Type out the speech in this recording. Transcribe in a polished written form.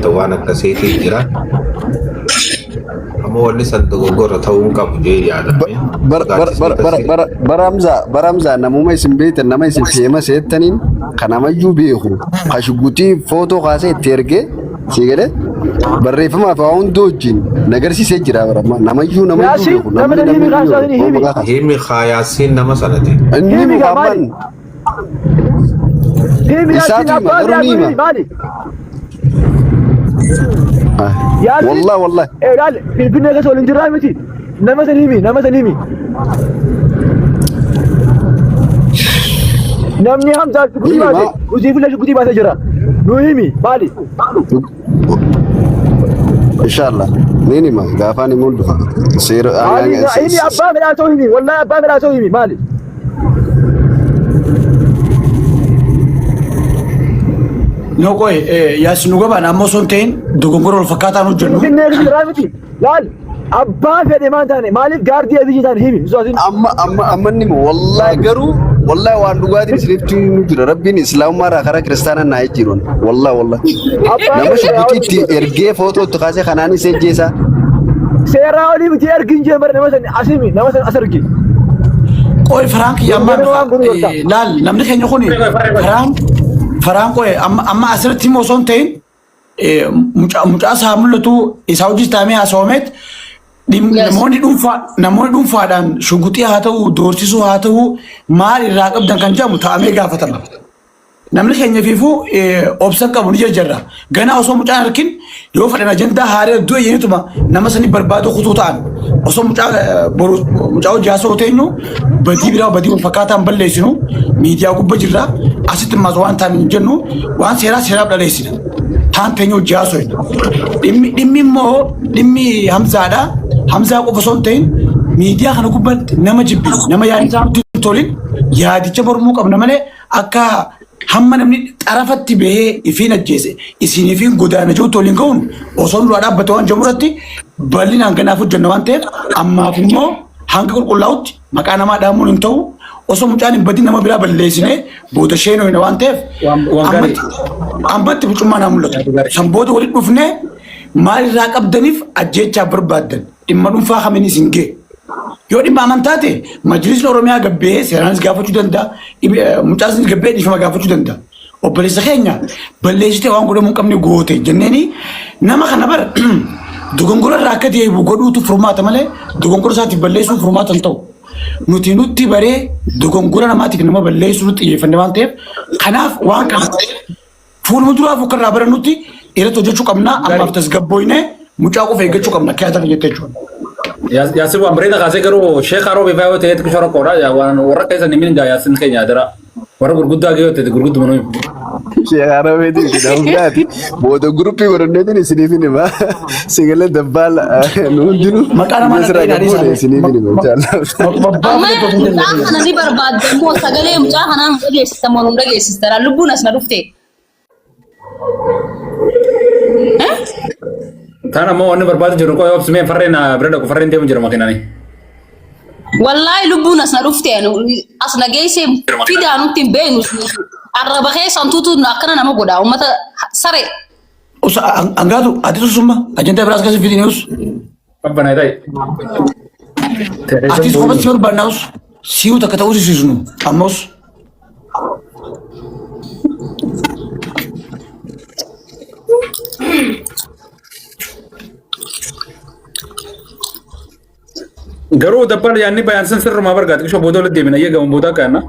وانا كسيتي جرا أما ولي صندوق قرة تون كاب جيري على برامزا نمو ما يسم بيت نما يسم فيما سيتنين كنا ما يجوبيهو خشوتي فوتو خاسة تيرجع سيجره بري فما فاون دوجين نجارسي سجرا برام نما يجو نما يجو هيمي خاياسين نما سنتي هيمي كمان إساتي ما دروني ما والله إيه قال في البنية كسول انجرام متي نما سليمي نمني هم زاد كذي باسه وزيف ولا شو كذي باسه جرا نوهيمي بالي إن شاء الله نيني ما قافاني مولد سير هيمي أبا ملا توهيمي والله أبا ملا توهيمي بالي نوكوي ياس نوغبا ناموسونتين دوغونغورو الفكاتا نوجنو البنية كسول متي قال أبا في دمان تاني مالك جاردي أبيجي تاني هيمي أما نيمو والله قرو والله وان دوغادي سليفتي نجرا ربين اسلام مارا خرا كريستيانا نايجيرون والله نمش بوتي ارجي فوتو تخاسي خناني سجيسا سيراولي بتي ارجين جمر نمسن اسمي نمسن اسرجي قوي فرانك يا مان لال نمني خني خوني فرانك قوي اما اسرتي موسونتين مجا ساملتو اساوجي تامي اسومت namoonni dhuunfaadhaan shunguxii haa ta'u doorsisuu haa ta'u maal irraa qabdan kan jedhamu taa'amee gaafatama. Namni keenya fiifuu obsa qabu ni jajjarra. Ganaa osoo mucaan harkin yoo fedhan ajandaa haaree du'a jenituma nama sanii barbaadu kutuu ta'an. Osoo mucaa hojii haasa'u teenyu badii biraa badii wal fakkaataan balleessinu miidiyaa gubbaa jirra asitti maas waan ta'an hin jennu waan seeraaf dhaleessina. Taan teenyu hojii haasa'u. Dhimmi immoo dhimmi Hamzaadha. Hamzaa qofa osoo hin ta'in miidiyaa kana gubbaatti nama jibbi nama yaadisaa tolin yaadicha mormuu qabna malee akka hamma namni xarafatti bahee ifiin ajjeese isiniifiin godaana jiru toliin ka'uun osoo duraa dhaabbate waan jamuratti bal'inaan ganaaf hojjenna waan ta'eef ammaaf immoo hanga qulqullaa'utti maqaa namaa dhaamuun hin ta'u osoo mucaan hin badin nama biraa balleessine booda isheen ho'ina waan ta'eef ammatti bucummaa naa mul'atu san booda walitti dhufnee maal irraa qabdaniif ajjechaa barbaaddan dhimma dhuunfaa kamiinis hin gee yoo dhimma amantaate majlisni oromiyaa gabbee seeraanis gaafachuu danda'a mucaasnis gabbee dhiifama gaafachuu danda'a obboleessa keenya balleessitee waan godhamuu hin qabne goote jenneeni nama kana bara dogongora irraa akka deebi'u godhuutu furmaata malee dogongora isaatiif balleessuun furmaata hin ta'u nuti baree dogongora namaatiif nama balleessuu xiyyeeffanne waan ta'eef kanaaf waan kana fuuluma duraaf akka irraa barannutti irratti hojjechuu qabna ammaaf tasgabbooyne mucaa qofa eeggachuu qabna kiyyaatan jettee jechuudha. Yaasin waan bareeda kaasee garuu sheekhaa roobe faayoo ta'eetu kishora qoodha waan warra keessa ni miidhaa yaasin keenya adara warra gurguddaa gahee ta'e gurguddu manuu. Sheekhaa roobeetiin kidhamuudhaati booda guruppii godhanneetiin isiniifin hima sigalee dabbaala nu hundinuu maqaa namaa sirraa gabuudha isiniifin hima kana ni barbaadammoo sagalee mucaa kanaa nu dhageessista moo nu dhageessista lubbuun as na dhufte. Tana mau anu berbatu juru kau opsi me farena berada ku farena dia menjadi makin aneh. Wallahi lubbuun as na dhufte as na geesse fidaan nutti hin beeknu arraba keessan tuutu akkana nama godha ummata sare. Usa angatu aditu summa ajenta beras kasih videos. Apa nih tadi? Artis kau pasti berbandaus siu tak kata usi sisunu amos. Garuu dabbal yaanni baay'aan san sirrumaa bargaati kishoo booda walitti deemina eegamu booda kana.